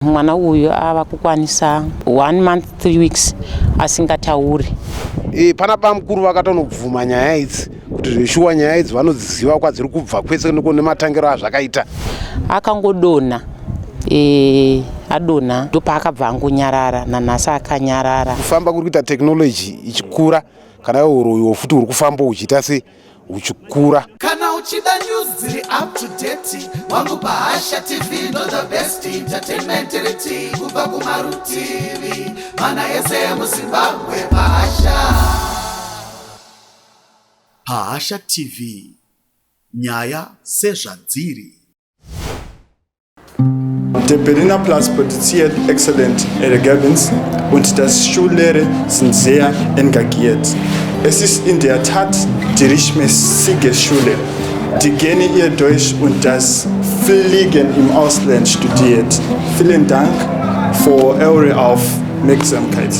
Mwana uyu ava kukwanisa 1 month 3 weeks asingatauri. Panapa mukuru vakatonobvuma nyaya idzi kuti zveshuwa nyaya idzi vanodziziva kwadziri kubva kwese nematangiro azvakaita. Akangodonha adonha ndopaakabva angonyarara, nanhasi akanyarara. Kufamba kuri kuita tekinoloji ichikura, kana uroyi futi uri kufamba uchiita se uchikura. Kana uchida news dziri up to date, wangu Bahasha TV ndo the best entertainment reti kubva kumarutivi, mana yese muZimbabwe Bahasha. Bahasha TV, nyaya sezvadziri. Der Berliner Platz produziert exzellent Ergebnisse und das Schullehrer sind sehr engagiert. Es ist in der Tat die rechtmäßige Schule, die gerne ihr Deutsch und das Fliegen im Ausland studiert. Vielen Dank für eure Aufmerksamkeit.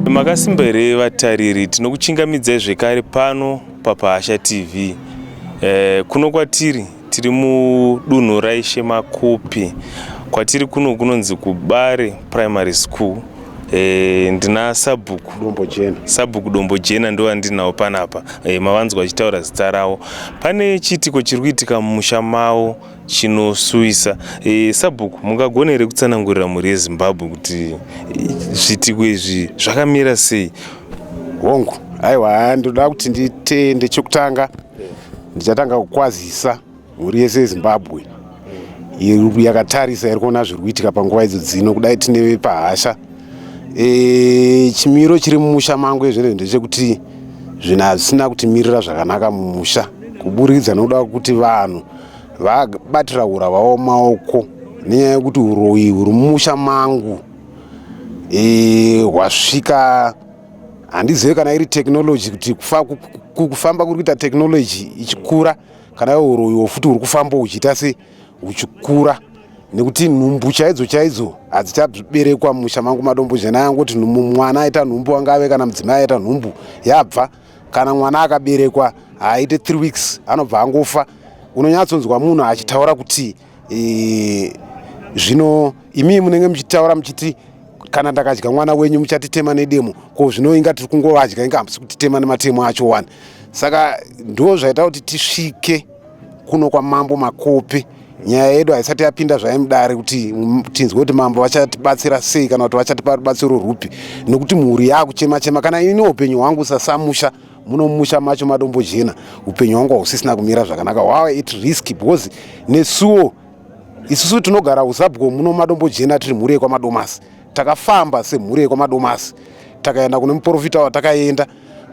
Makasimba here vatariri, tinokuchingamidzai zvekare pano paBahasha TV. Kuno kwatiri tiri mudunhu raIshe Makopi, kwatiri kuno kunonzi kuBare Primary School. Ndina Sabhuku Dombo Jena ndo andinawo panapa. Mavanzwa achitaura zita rawo. Pane chitiko chiri kuitika mumusha mawo chinosuwisa. Sabhuku, mungagona here kutsanangurira mhuri yeZimbabwe kuti zvitiko izvi zvakamira sei? Hongu, aiwa, ndoda kuti nditende chokutanga ndichatanga kukwazisa mhuri yese yeZimbabwe yakatarisa iri kuona zviri kuitika panguva idzo dzino kudai tine paHasha. Chimiro chiri mumusha mangu ezvino ndechekuti zvinhu hazvisina kutimirira zvakanaka mumusha, kuburikidza nokuda kuti vanhu vabatira hura vavo maoko nenyaya yekuti uroyi huri mumusha mangu hwasvika. Handizivi kana iri tekinoloji kuti kufamba kuri kuita tekinoloji ichikura, kana uroyi futi uri kufamba uchiita se uchikura, nekuti nhumbu chaidzo hadzichaberekwa mumusha mangu madombo Jena. Yangoti mwana aita nhumbu, angave kana mudzimai aita nhumbu yabva. Kana mwana akaberekwa haaite 3 weeks anobva angofa. Unonyatsonzwa munhu achitaura kuti zvino imi munenge muchitaura muchiti kana ndakadya mwana wenyu muchatitema nedemo, ko zvino inga tiri kungovadya, inga hamisi kutitema nematemo acho 1. Saka ndo zvaita kuti tisvike kuno kwaMambo Makopi. Nyaya yedu haisati yapinda zvaimudare kuti tinzwe kuti mambo vachatibatsira sei kana kuti vachatipa rubatsiro rupi, nekuti mhuri yakuchema-chema. Kana ini upenyu hwangu sasamusha muno mumusha macho madombo Jena, upenyu hwangu husisina kumira zvakanaka. Wow, it risky because nesuwo isusu tinogara uZabwe muno madombo Jena tiri mhuri yekwaMadomasi. Takafamba semhuri yekwaMadomasi takaenda kune muprofita watakaenda.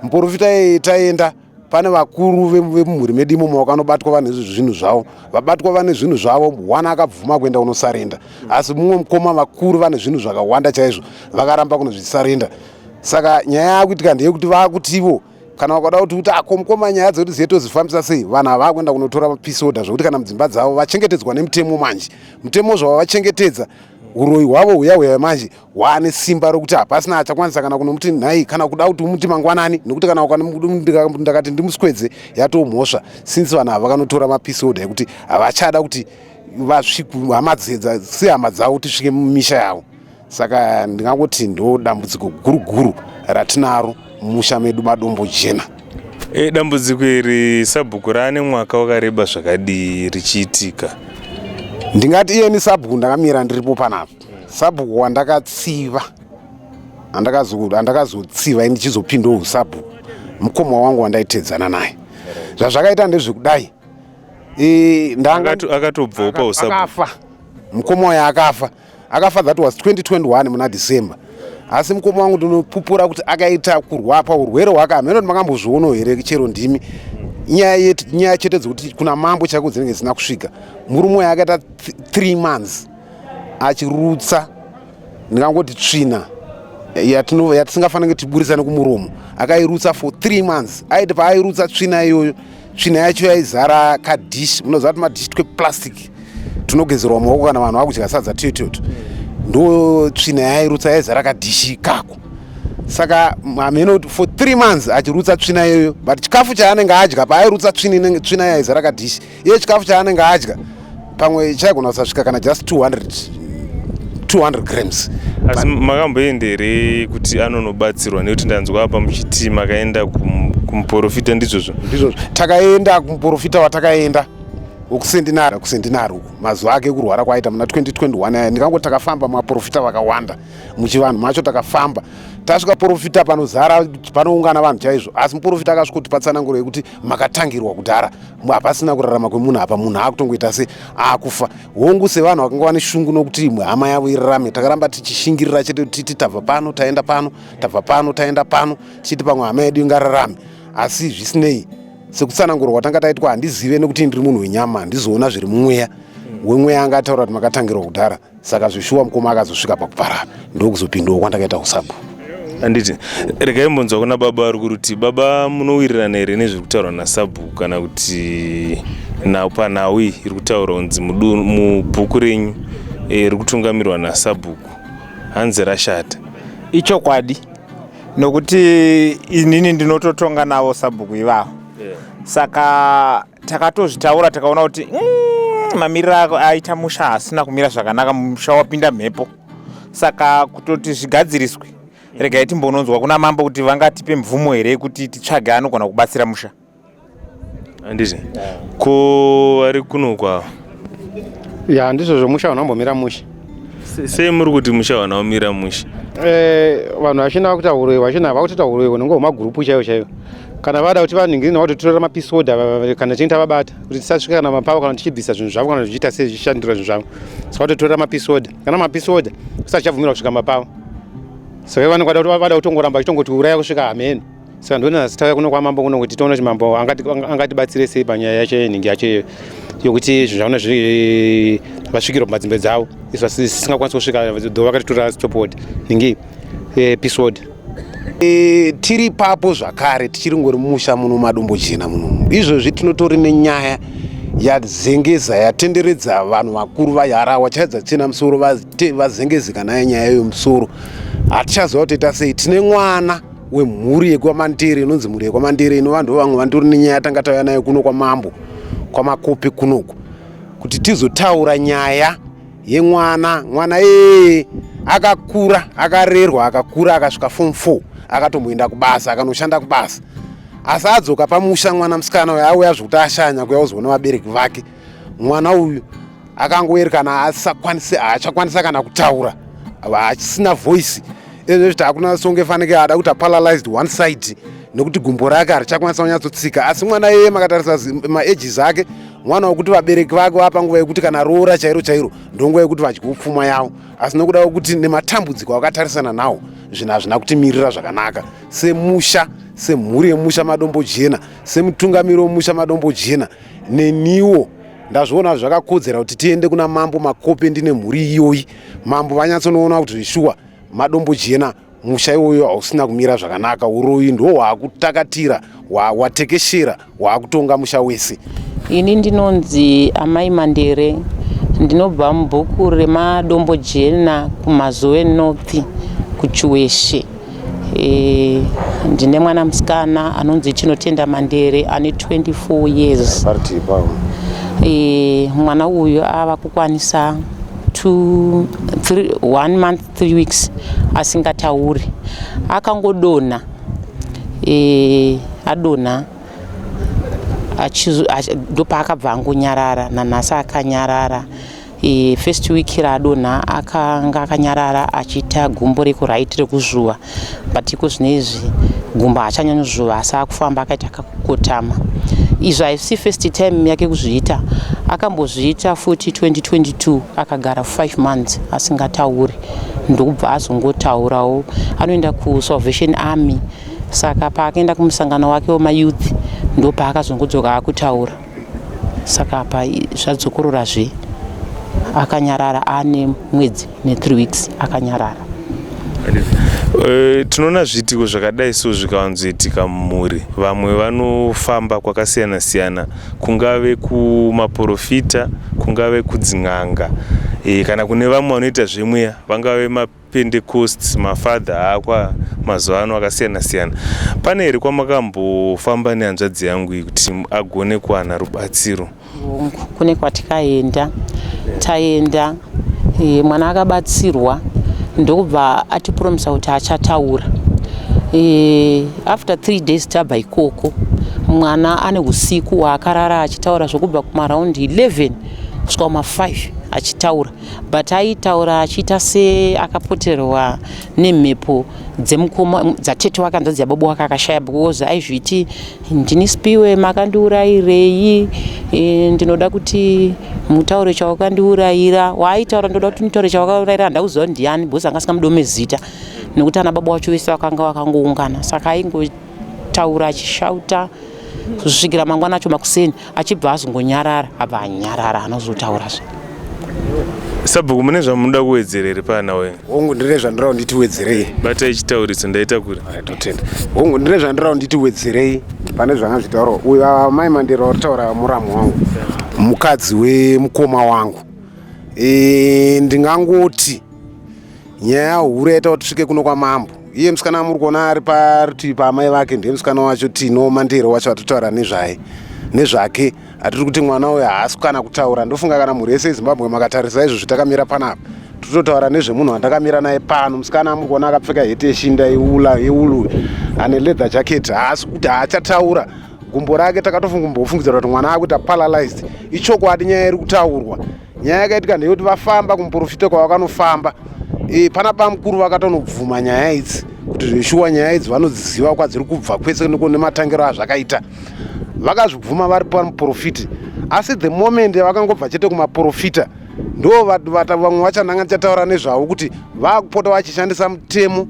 Muprofita taenda, pane vakuru vemumhuri medu imomo vakanobatwa vane zvinhu zvavo. Vabatwa vane zvinhu zvavo, 1 akabvuma kuenda kunosarenda, asi mumwe mukoma vakuru vane zvinhu zvakawanda chaizvo vakaramba kunozvisarenda. Saka nyaya yakuitika ndeyekuti vakutivo kana vakada kuti mukoma nyaya dzekuti ziyetozifambisa sei, vanhu ava kuenda kunotora mapeace order zvokuti kana mudzimba dzavo vachengetedzwa nemutemo manje. Mutemo zvavachengetedza, uroyi hwavo huya manje hwane simba rokuti hapasina achakwanisa kana kunomuti nhai kana kuda kuti umuti mangwanani, nekuti kana ndakati ndimuswedze yatomhosva. Since vanhu ava vakanotora mapeace order ekuti havachada kuti hama sehama dzavo kuti svisvike mumisha yavo. Saka ndingangoti ndo dambudziko guruguru ratinaro mumusha medu madombo Jena. Dambudziko iri Sabhuku rane mwaka wakareba zvakadii richiitika? Ndingati iyeni Sabhuku ndakamira ndiripo panapa. Sabhuku wandakatsiva, handakazotsiva ndichizopindawo uSabhuku, mukoma wangu wandaitedzana naye. Zvazvakaita ndezvekudai, akatobvawo paUSabhuku. Akafa. Mukoma waye akafa. Akafa that was 2021 muna December. Asi mukoma wangu ndinopupura kuti akaita kurwa paurwere hwake. Hameno kuti makambozvionawo here chero ndimi. Nyaya chete dzekuti kuna mambo chako dzinenge zisina kusvika. Murume waye akaita 3 months achirutsa, ndingangoti tsvina yatisingafanira tiburisane kumuromo. Akairutsa for 3 months. Aiti paairutsa tsvina iyoyo, tsvina yacho yaizara kadhishi. Munoziva kuti madhishi tweplastic tunogezerwa maoko kana vanhu vakudya sadza tototo. Ndo tsvina yairutsa yaizara kadhishi kako. saka hamene kuti for 3 months achirutsa tsvina iyoyo, but chikafu chaanenge adya paairutsa tsvina yaizara kadhishi, iye chikafu chaanenge adya pamwe chaigona kusasvika kana just 200 grams. Asi makamboenda here kuti anonobatsirwa? Nekuti ndanzwa apa muchiti makaenda kumuprofita ndizvozvo? Ndizvozvo takaenda kumuprofita watakaenda kusendinari uku mazuva ake kurwara kwaita muna 2021 aya, ndikangoti takafamba maprofita vakawanda muchivanhu macho, takafamba tasvika profita panozara panoungana vanhu chaizvo, asi muprofita akasvika kuti patsananguro yekuti makatangirwa kudhara, hapasina kurarama kwemunhu apa, munhu akutongoita se akufa. Hongu sevanhu vakanga vane shungu nokuti imwe hama yavo irarame, takaramba tichishingirira chete titi tabva pano taenda pano, tabva pano taenda pano, tichiti pamwe hama yedu ingararame. Asi zvisinei, sekutsanangurwa kwatanga taitwa handizive nekuti ndiri munhu wenyama, handizoona zviri mumweya wemweya anga ataura kuti makatangirwa kudhara. Saka zvishuwa mukoma akazosvika pakupara ndokuzopindawo kwandakaita usabu. Handiti regai mbonzwa kuna baba ari kuti baba munowirirana here nezviri kutaurwa naSabu kana kuti panhawi iri kutaurwa kunzi mubhuku renyu riri kutungamirwa naSabhuku hanzi rashata? Ichokwadi, nokuti inini ndinototonga navo Sabhuku ivavo. Saka takatozvitaura takaona kuti mamiriro aita musha hasina kumira zvakanaka, musha wapinda mhepo. Saka kutoti zvigadziriswe, regai timbononzwa kuna mambo kuti vangatipe mvumo here kuti titsvage anogona kubatsira musha. Handiti ko ari kuno kwavo? Ya ndizvozvo musha wanambomira musha. Sei muri kuti musha wanaomira musha? Vanhu vachina kuita uroyi, vachina vakutoita uroyi nongo magurupu chaiwo. Kana vada kuti vaningirina vatotora mapisoda kana tiinta vabata kuti tisasvika kana mapavo kana tichibvisa zvinhu zvavo kana zvichiita sei zvichishandura zvinhu zvavo. Saka vatotora mapisoda, kana mapisoda kusachabvumirwa kusvika mapavo. Saka vanhu vada kutongoramba vachitongoti uraya kusvika hamene. Saka ndona sitauya kuno kwamambo kuno kuti tione kuti mambo angatibatsire sei panyaya yacho yenhingi yacho yokuti zvinhu zvavona vasvikirwa pamadzimbe dzavo isu tisingakwanisi kusvika dho vakatitora stopward ningi episode. Tiri papo zvakare tichiri ngori musha muno madombo jena muno. Izvozvi tinotori nenyaya yazengeza yatenderedza vanhu vakuru vayarawa chaedza chena musoro vazengezi kana yenyaya yomusoro. Hatichaziva kuti toita sei. Tine mwana wemhuri yekwaMandere inonzi mhuri yekwaMandere ino vanhu vamwe vandori nenyaya yatanga tauya nayo kuno kwamambo kwamakope kunoku kuti tizotaura nyaya yemwana akakura akarerwa akakura akasvika form 4 akatomboenda kubasa akanoshanda kubasa, asi adzoka pamusha mwana musikana uyu auya zvokuti ashanya kuya uzoona vabereki vake. Mwana uyu akangoerekana haachakwanisa kana kutaura, hachisina voice. Izvo zviti hakuna songe fanike ada kuti aparalyzed one side nekuti gumbo rake harichakwanisa kunyatsotsika. Asi mwana iyeye makatarisa maeges ake, mwana wekuti vabereki vake vapanguva yekuti kana roora chairo ndonguva yekuti vadye upfuma yavo. Asi nokuda kwekuti nematambudziko akatarisana nawo zvinhu hazvina kutimirira zvakanaka semusha, semhuri yemusha madombo jena, semutungamiri wemusha madombo jena, neniwo ndazviona zvakakodzera kuti tiende kuna mambo makope ndine mhuri iyoyi. Mambo vanyatsonoona kuti zvishuwa madombo jena musha iwoyo hausina kumira zvakanaka, uroyi ndo hwakutakatira hwatekeshera hwakutonga musha wese. Ini ndinonzi Amai Mandere, ndinobva mubhuku remadombo jena kumazoe North kuChiweshe. Ndine mwana musikana anonzi Chinotenda Mandere ane 24 years. Mwana uyu ava kukwanisa 1 month 3 weeks asingatauri. Akangodonha adonha ndopaakabva angonyarara, nanhasi akanyarara. First week raadonha akanga akanyarara achiita gumbo rekuraiti rekuzvuva, but iko zvinezvi gumbo haachanyanyozvuva asi akufamba akaita kakukotama. Izvi haisi first time yake kuzviita, akambozviita futi 2022 akagara 5 months asingatauri, ndokubva azongotaurawo. Anoenda kuSalvation Army, saka paakaenda kumusangano wake wemayouth ndopaakazongodzoka akutaura. Saka apa zvadzokororazve akanyarara ane mwedzi ne3 weeks akanyarara. Tinoona zviitiko zvakadai so zvikawanzoitika mumhuri. Vamwe vanofamba kwakasiyana siyana, kungave kumaprofita, kungave kudzin'anga, kana kune vamwe vanoita zvemweya, vangave mapentecost, mafadha akwa mazuva ano akasiyana-siyana. Pane here kwamakambofamba nehanzvadzi yangu kuti agone kuwana rubatsiro? Kune kwatikaenda, taenda mwana akabatsirwa ndokubva atipromisa kuti achataura. After 3 days tabva ikoko, mwana ane usiku hwaakarara achitaura zvokubva kumaraundi 11 kusvika kuma5 achitaura, but aitaura achiita seakapoterwa nemhepo dzemukoma dzatete wake hanzvadzi yababa wake akashaya, because aizviti ndinisipiwe makandiurayirei, ndinoda kuti mutaure chawakandiurayira. Waaitaura ndoda kuti mutaure chawakandiurayira handauziva ndiani, because anga asingamudomi zita nekuti ana baba wacho vese vakanga vakangoungana. Saka aingotaura achishauta kusvikira mangwana acho makuseni, achibva azongonyarara, abva anyarara anozotaurazve. Sabhuku, mune zvamunoda kuwedzerere pana we? Hongu ndine zvandirawo nditi wedzerei. Bata ichitauridzo ndaita kuri? Totenda. Hongu ndine zvandirawo nditi wedzerei pane zvanga zvitaurawo. Uyu Mai Mandela wataura muramu wangu, mukadzi wemukoma wangu. Ndingangoti nyaya huru yaita kuti tisvike kuno kwamambo. Iye musikana muri kuona ari parutivi paamai vake ndiye musikana wacho Tino Mandela wacho atotaura nezvake. Hatiri kuti mwana uyu haasi kana kutaura. Ndofunga kana mhuri yese yeZimbabwe makatarisa izvo zvitakamira panapa, tototaura nezvemunhu wandakamira naye pano. Musikana muri kuona akapfeka heti yeshinda yeulu ane leather jacket, haasi kuti haachataura. Gumbo rake takatofungidzira kuti mwana akuita paralyzed. Ichokwadi nyaya iri kutaurwa. Nyaya yakaitika ndeyekuti vafamba kumuprofita kwavakanofamba, panapa mukuru vakatonobvuma nyaya idzi kuti zveshuwa nyaya idzi vanodziziva kwadziri kubva kwese nematangiro azvakaita. Vakazvibvuma vari pamuprofiti, asi the moment vakangobva chete kumaprofita ndo vamwe vachandanga ndichataura nezvavo kuti vakupota vachishandisa mutemo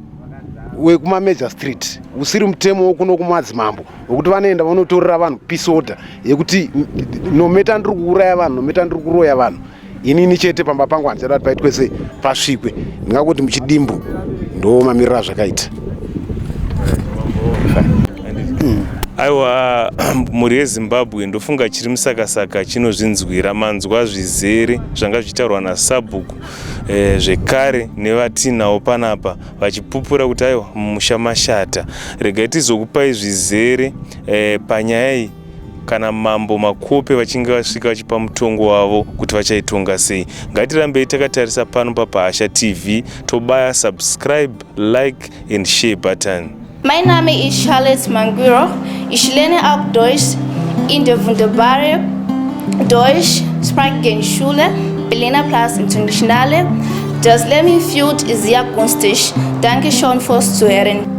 wekumamajor street, usiri mutemo wekuno kumadzimambo, wekuti vanoenda vanotorera vanhu peace order yekuti nometa ndiri kuuraya vanhu, nometa ndiri kuroya vanhu, inini chete pamba pangu handichada kuti paitwe sei pasvikwe. Ndingakuti muchidimbu ndo mamiriro azvakaita. Aiwa, mhuri yeZimbabwe ndofunga chiri musakasaka chinozvinzwira manzwa zvizere zvanga zvichitaurwa naSabhuku zvekare nevatinawo panapa vachipupura kuti aiwa musha mashata. Regai tizokupai zvizere panyaya iyi kana mambo makope vachinge vasvika vachipa mutongo wavo kuti vachaitonga sei. Ngatirambei takatarisa pano paPahasha TV, tobaya subscribe, like and share button. Mein Name ist Charlotte Manguro. Ich lerne auch Deutsch in der wunderbaren Deutsch-Sprachenschule Berliner Platz Internationale. Das Lerngefühl ist sehr günstig. Danke schon fürs Zuhören.